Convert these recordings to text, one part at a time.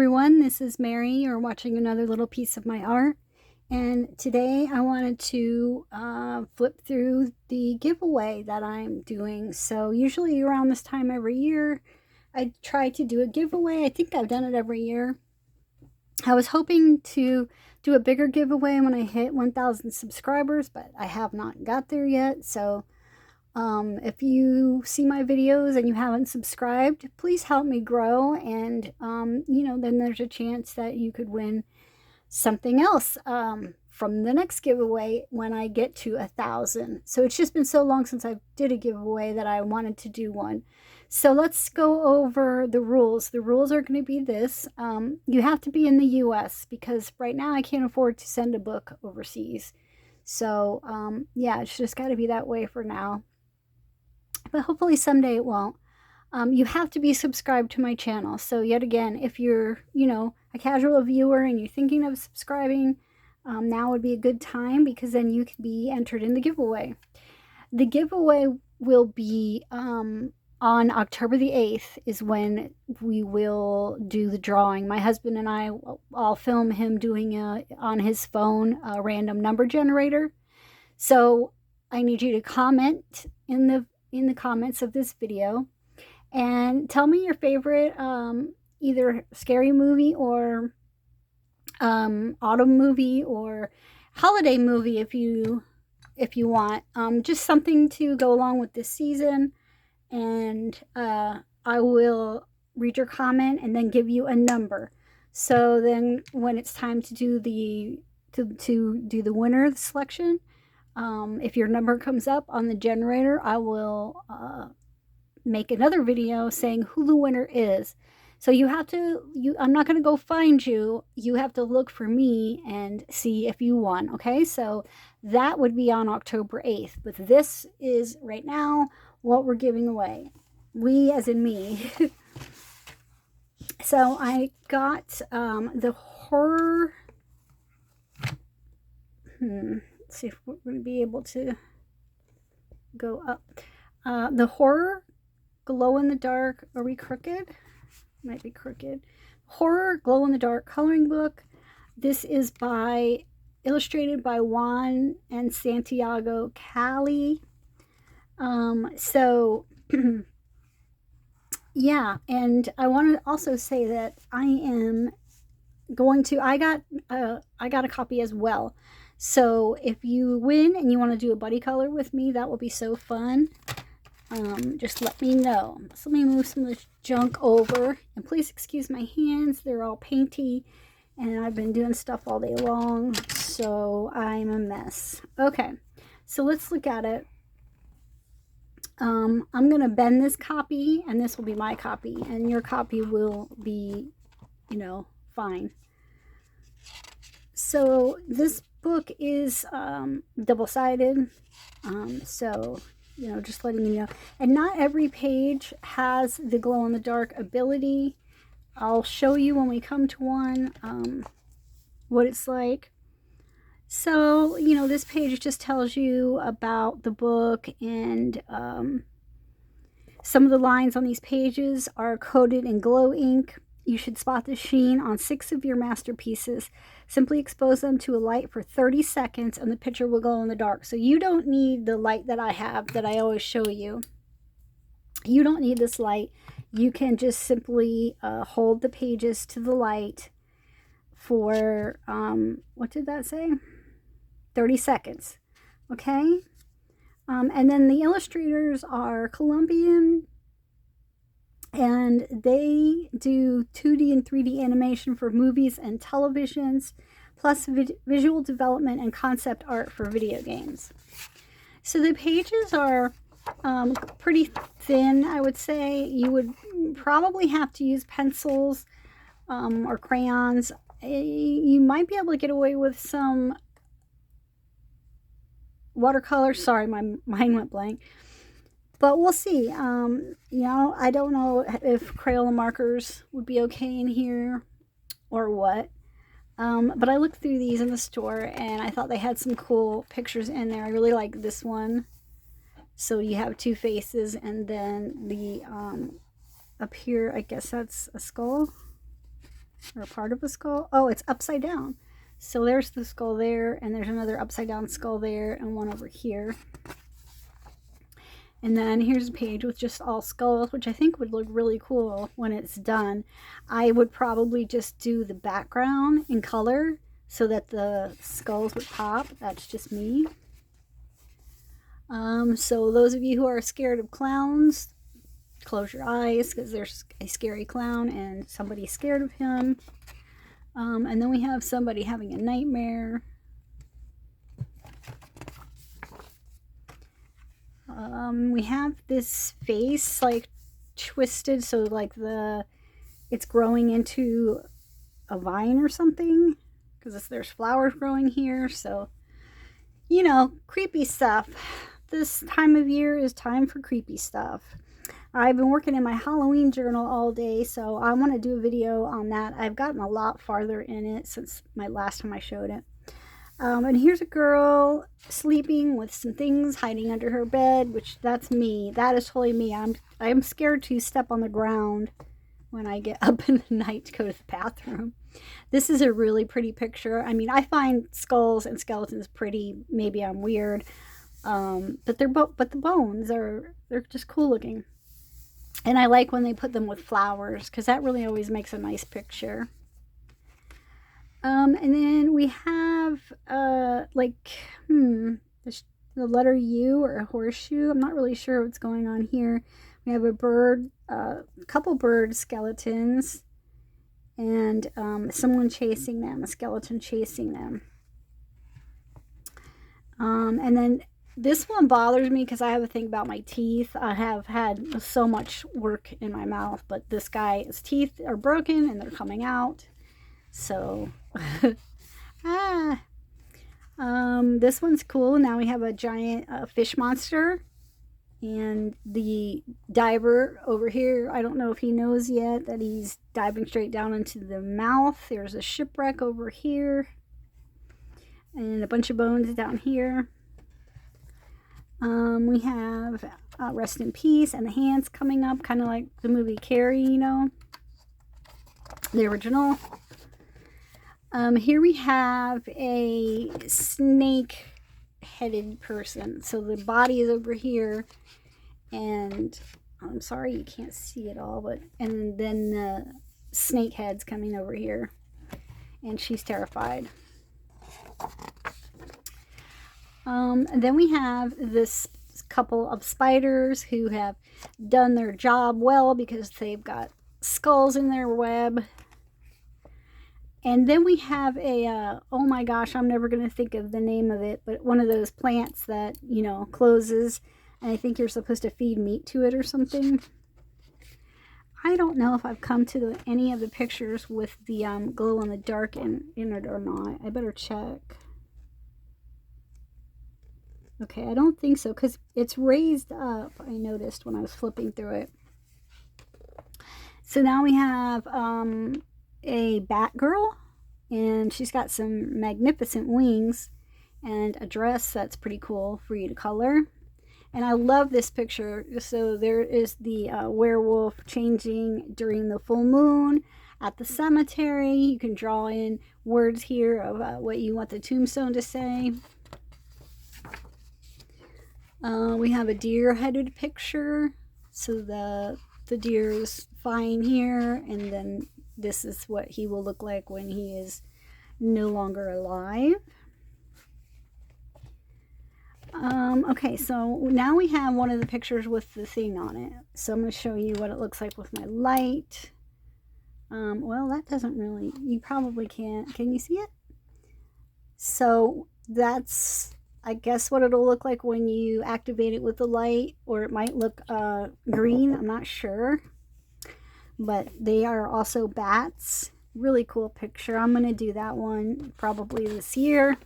everyone, this is Mary. You're watching another little piece of my art, and today I wanted to flip through the giveaway that I'm doing. So usually around this time every year I try to do a giveaway. I think I've done it every year. I was hoping to do a bigger giveaway when I hit 1,000 subscribers, but I have not got there yet. So if you see my videos and you haven't subscribed, please help me grow. And, then there's a chance that you could win something else from the next giveaway when I get to 1,000. So it's just been so long since I did a giveaway that I wanted to do one. So let's go over the rules. The rules are going to be this. You have to be in the US because right now I can't afford to send a book overseas. So, yeah, it's just got to be that way for now. But hopefully someday it won't. You have to be subscribed to my channel. So yet again, if you're, a casual viewer and you're thinking of subscribing, now would be a good time because then you can be entered in the giveaway. The giveaway will be on October the 8th is when we will do the drawing. My husband and I'll film him doing on his phone a random number generator. So I need you to comment in the comments of this video and tell me your favorite either scary movie or autumn movie or holiday movie if you want, just something to go along with this season. And I will read your comment and then give you a number. So then when it's time to do the do the winner selection, if your number comes up on the generator, I will make another video saying who the winner is. So you have to, I'm not going to go find you. You have to look for me and see if you won. Okay, so that would be on October 8th. But this is right now what we're giving away. We as in me. So I got the horror. Let's see if we're going to be able to go up. The horror glow in the dark. Are we crooked? Might be crooked. Horror glow in the dark coloring book. This is illustrated by Juan and Santiago Cali. So yeah, and I want to also say that I got a copy as well. So if you win and you want to do a buddy color with me, that will be so fun. Just let me know. So let me move some of this junk over. And please excuse my hands. They're all painty. And I've been doing stuff all day long. So I'm a mess. Okay. So let's look at it. I'm going to bend this copy. And this will be my copy. And your copy will be, fine. So this book is double-sided. So just letting you know. And not every page has the glow-in-the-dark ability. I'll show you when we come to one what it's like. So, this page just tells you about the book, and some of the lines on these pages are coated in glow ink. You should spot the sheen on 6 of your masterpieces. Simply expose them to a light for 30 seconds and the picture will glow in the dark. So you don't need the light that I have that I always show you. You don't need this light. You can just simply hold the pages to the light for, what did that say? 30 seconds. Okay? And then the illustrators are Colombian, and they do 2D and 3D animation for movies and televisions, plus visual development and concept art for video games. So the pages are pretty thin, I would say. You would probably have to use pencils or crayons. You might be able to get away with some watercolor. Sorry, my mind went blank. But we'll see. I don't know if Crayola markers would be okay in here or what. But I looked through these in the store and I thought they had some cool pictures in there. I really like this one. So you have 2 faces, and then the up here, I guess that's a skull. or part of a skull. Oh, it's upside down. So there's the skull there, and there's another upside down skull there, and one over here. And then here's a page with just all skulls, which I think would look really cool when it's done. I would probably just do the background in color so that the skulls would pop. That's just me. So those of you who are scared of clowns, close your eyes because there's a scary clown and somebody's scared of him. And then we have somebody having a nightmare. We have this face like twisted, so like it's growing into a vine or something, because there's flowers growing here. So, you know, creepy stuff. This time of year is time for creepy stuff. I've been working in my Halloween journal all day, so I want to do a video on that. I've gotten a lot farther in it since my last time I showed it. And here's a girl sleeping with some things hiding under her bed, which that's me. That is totally me. I'm scared to step on the ground when I get up in the night to go to the bathroom. This is a really pretty picture. I mean, I find skulls and skeletons pretty. Maybe I'm weird, but the bones they're just cool looking. And I like when they put them with flowers because that really always makes a nice picture. And then we have the letter U or a horseshoe. I'm not really sure what's going on here. We have a bird, a couple bird skeletons, and someone chasing them, a skeleton chasing them. And then this one bothers me because I have a thing about my teeth. I have had so much work in my mouth, but this guy's teeth are broken and they're coming out. So, this one's cool. Now we have a giant fish monster, and the diver over here, I don't know if he knows yet that he's diving straight down into the mouth. There's a shipwreck over here, and a bunch of bones down here. We have Rest in Peace, and the hands coming up, kind of like the movie Carrie, you know, the original. Here we have a snake-headed person. So the body is over here, and I'm sorry you can't see it all, but and then the snake head's coming over here, and she's terrified. And then we have this couple of spiders who have done their job well because they've got skulls in their web. And then we have a, oh my gosh, I'm never going to think of the name of it, but one of those plants that, you know, closes, and I think you're supposed to feed meat to it or something. I don't know if I've come to any of the pictures with the glow in the dark in it or not. I better check. Okay, I don't think so, because it's raised up, I noticed when I was flipping through it. So now we have a Batgirl, and she's got some magnificent wings and a dress that's pretty cool for you to color. And I love this picture. So there is the werewolf changing during the full moon at the cemetery. You can draw in words here of what you want the tombstone to say. We have a deer-headed picture. So the deer is fine here, and then this is what he will look like when he is no longer alive. Okay, so now we have one of the pictures with the thing on it. So I'm going to show you what it looks like with my light. Well, that doesn't really, you probably can't. Can you see it? So that's, I guess, what it'll look like when you activate it with the light, or it might look green. I'm not sure. But they are also bats. Really cool picture. I'm going to do that one probably this year.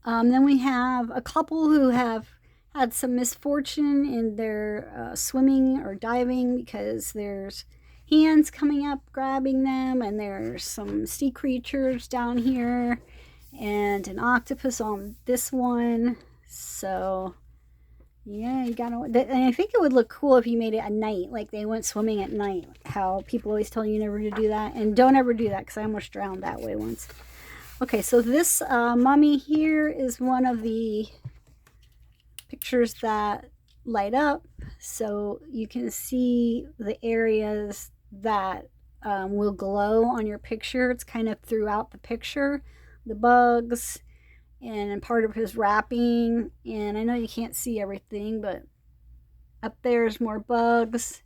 Then we have a couple who have had some misfortune in their swimming or diving, because there's hands coming up grabbing them, and there's some sea creatures down here, and an octopus on this one. So Yeah, you gotta. And I think it would look cool if you made it at night, like they went swimming at night. How people always tell you never to do that, and don't ever do that because I almost drowned that way once. Okay, so this mummy here is one of the pictures that light up, so you can see the areas that will glow on your picture. It's kind of throughout the picture, the bugs and part of his wrapping. And I know you can't see everything, but up there's more bugs,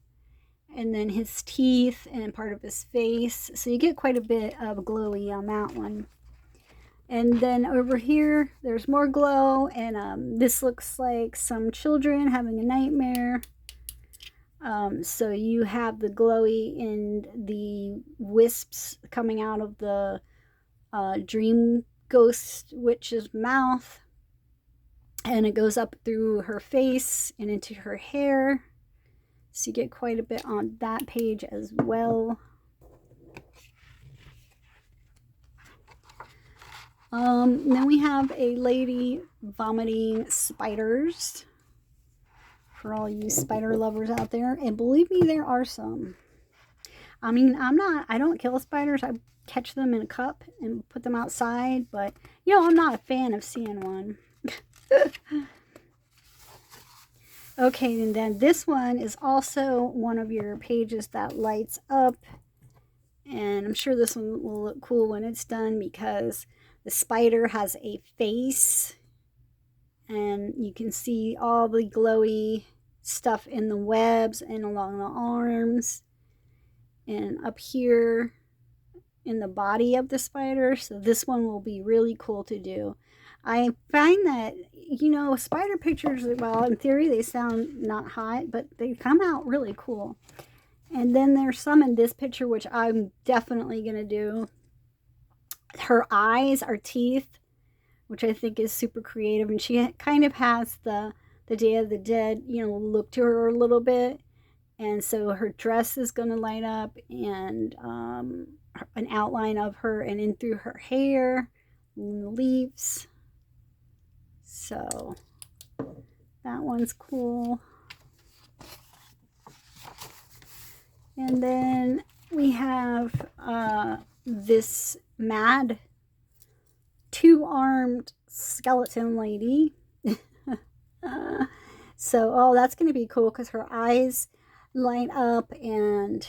and then his teeth and part of his face. So you get quite a bit of glowy on that one. And then over here, there's more glow, and this looks like some children having a nightmare. So you have the glowy and the wisps coming out of the dream ghost witch's mouth, and it goes up through her face and into her hair. So you get quite a bit on that page as well. Then we have a lady vomiting spiders for all you spider lovers out there. And believe me, there are some. I mean, I don't kill spiders. I catch them in a cup and put them outside. But, you know, I'm not a fan of seeing one. Okay, and then this one is also one of your pages that lights up. And I'm sure this one will look cool when it's done because the spider has a face. And you can see all the glowy stuff in the webs and along the arms. And up here in the body of the spider. So this one will be really cool to do. I find that, you know, spider pictures, well, in theory, they sound not hot, but they come out really cool. And then there's some in this picture, which I'm definitely going to do. Her eyes are teeth, which I think is super creative. And she kind of has the Day of the Dead, you know, look to her a little bit. And so her dress is going to light up, and an outline of her, and in through her hair, and the leaves. So that one's cool. And then we have this mad two-armed skeleton lady. So, that's going to be cool because her eyes light up, and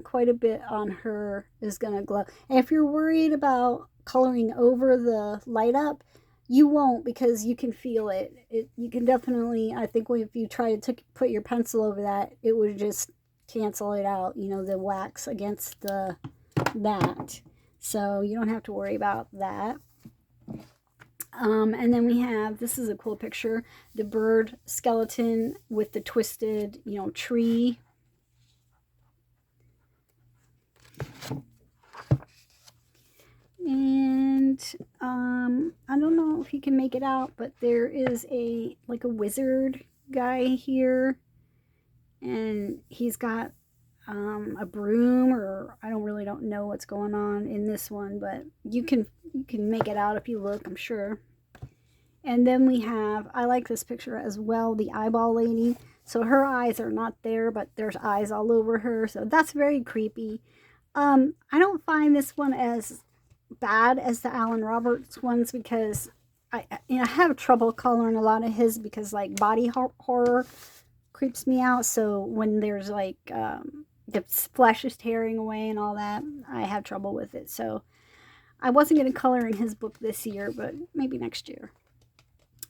quite a bit on her is going to glow. And if you're worried about coloring over the light up, you won't, because you can feel it. You can definitely, I think if you try to put your pencil over that, it would just cancel it out, you know, the wax against that. So you don't have to worry about that. And then we have, this is a cool picture, the bird skeleton with the twisted, you know, tree. And I don't know if you can make it out, but there is a wizard guy here, and he's got a broom, or I don't know what's going on in this one, but you can make it out if you look, I'm sure. And then we have, I like this picture as well, the eyeball lady. So her eyes are not there, but there's eyes all over her, so that's very creepy. I don't find this one as bad as the Alan Roberts ones, because I have trouble coloring a lot of his, because like body horror creeps me out. So when there's like the flesh is tearing away and all that, I have trouble with it. So I wasn't going to color in his book this year, but maybe next year.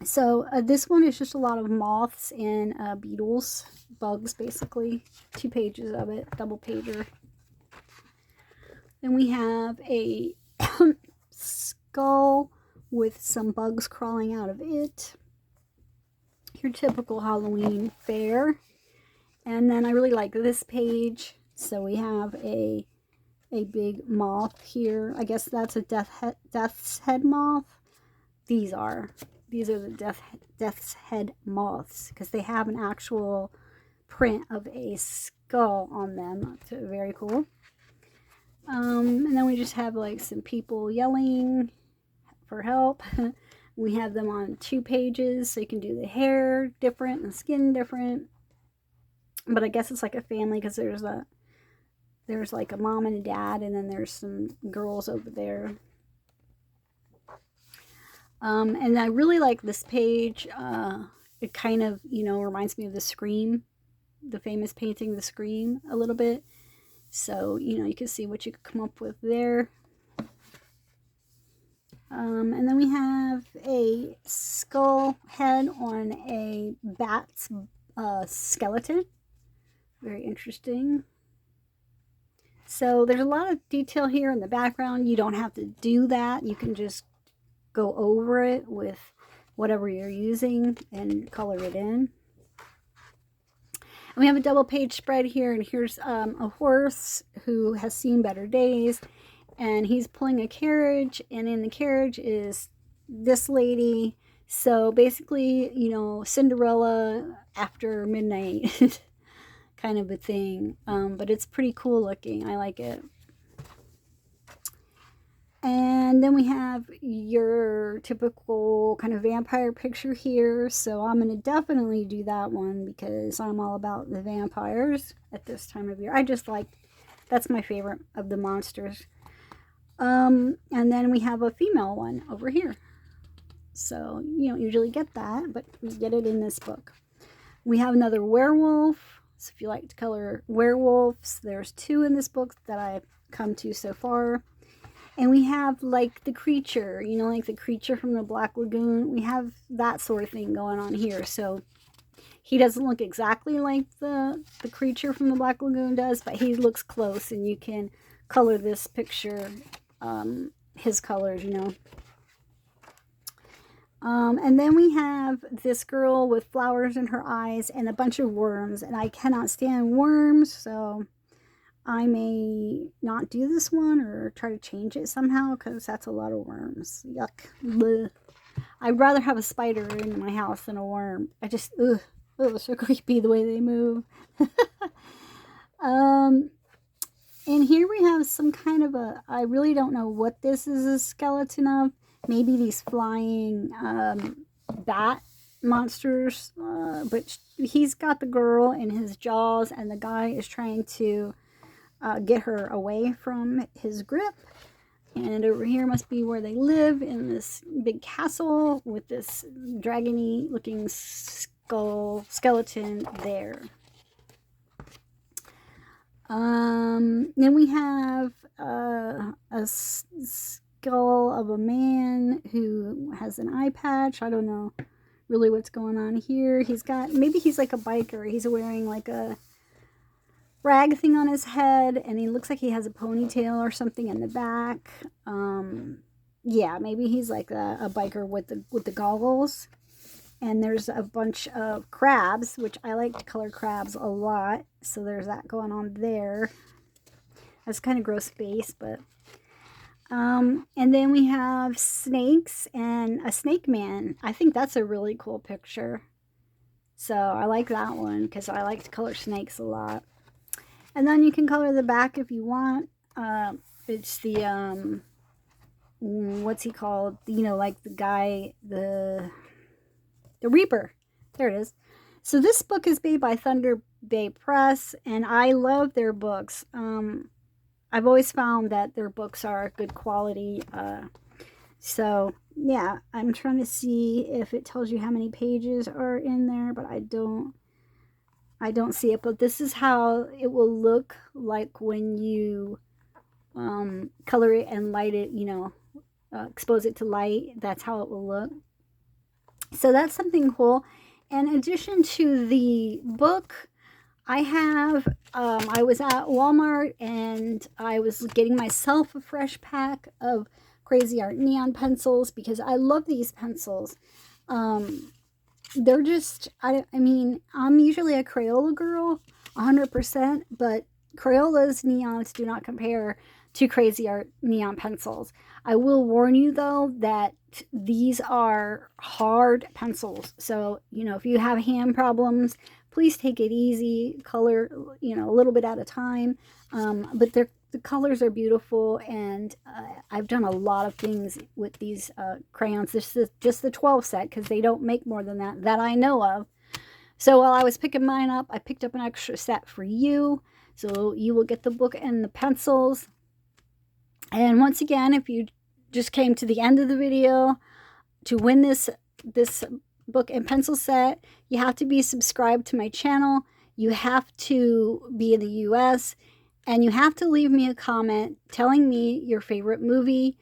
So this one is just a lot of moths and beetles, bugs basically. 2 pages of it, double pager. Then we have a skull with some bugs crawling out of it. Your typical Halloween fare. And then I really like this page. So we have a big moth here. I guess that's a death's head moth. These are the death's head moths, because they have an actual print of a skull on them. So very cool. And then we just have like some people yelling for help. We have them on 2 pages, so you can do the hair different and skin different. But I guess it's like a family because there's like a mom and a dad, and then there's some girls over there. And I really like this page. It kind of, reminds me of the Scream, the famous painting, The Scream, a little bit. So, you can see what you could come up with there. And then we have a skull head on a bat's skeleton. Very interesting. So there's a lot of detail here in the background. You don't have to do that. You can just go over it with whatever you're using and color it in. And we have a double page spread here, and here's a horse who has seen better days, and he's pulling a carriage, and in the carriage is this lady. So basically, Cinderella after midnight kind of a thing. But it's pretty cool looking. I like it. And then we have your typical kind of vampire picture here. So I'm going to definitely do that one because I'm all about the vampires at this time of year. That's my favorite of the monsters. And then we have a female one over here. So you don't usually get that, but we get it in this book. We have another werewolf. So if you like to color werewolves, there's 2 in this book that I've come to so far. And we have like the creature, like the creature from the Black Lagoon. We have that sort of thing going on here. So he doesn't look exactly like the creature from the Black Lagoon does, but he looks close, and you can color this picture, his colors, And then we have this girl with flowers in her eyes and a bunch of worms. And I cannot stand worms, so I may not do this one or try to change it somehow because that's a lot of worms. Yuck. Blech. I'd rather have a spider in my house than a worm. It's so creepy the way they move. And here we have some kind of I really don't know what this is a skeleton of. Maybe these flying bat monsters. But he's got the girl in his jaws, and the guy is trying to get her away from his grip. And over here must be where they live, in this big castle with this dragony looking skeleton there. Then we have a skull of a man who has an eye patch. I don't know really what's going on here. Maybe he's like a biker. He's wearing like a rag thing on his head, and he looks like he has a ponytail or something in the back. Yeah, maybe he's like a biker with the goggles. And there's a bunch of crabs, which I like to color crabs a lot. So there's that going on there. That's kind of gross space, but and then we have snakes and a snake man. I think that's a really cool picture. So I like that one because I like to color snakes a lot. And then you can color the back if you want. It's the what's he called? Like the guy, the Reaper. There it is. So this book is made by Thunder Bay Press, and I love their books. I've always found that their books are good quality. So yeah, I'm trying to see if it tells you how many pages are in there, but I don't see it. But this is how it will look like when you color it and light it, expose it to light. That's how it will look. So that's something cool. In addition to the book, I was at Walmart, and I was getting myself a fresh pack of Crazy Art neon pencils because I love these pencils. They're just, I mean, I'm usually a Crayola girl, 100%, but Crayola's neons do not compare to Crazy Art neon pencils. I will warn you though that these are hard pencils. So, if you have hand problems, please take it easy, color, a little bit at a time. But the colors are beautiful, and I've done a lot of things with these crayons. This is just the 12 set because they don't make more than that I know of. So while I was picking mine up, I picked up an extra set for you. So you will get the book and the pencils. And once again, if you just came to the end of the video, to win this book and pencil set, you have to be subscribed to my channel. You have to be in the US, and you have to leave me a comment telling me your favorite movie,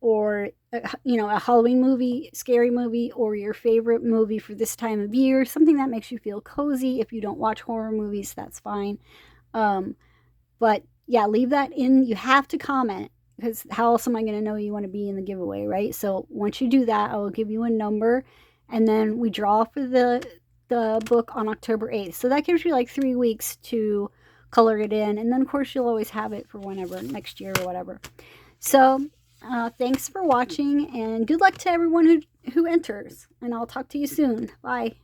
or a Halloween movie, scary movie, or your favorite movie for this time of year, something that makes you feel cozy. If you don't watch horror movies, that's fine. But yeah, leave that in. You have to comment, because how else am I going to know you want to be in the giveaway, right? So once you do that, I will give you a number, and then we draw for the book on October 8th. So that gives you like 3 weeks to color it in, and then of course you'll always have it for whenever, next year or whatever. So thanks for watching, and good luck to everyone who enters, and I'll talk to you soon. Bye.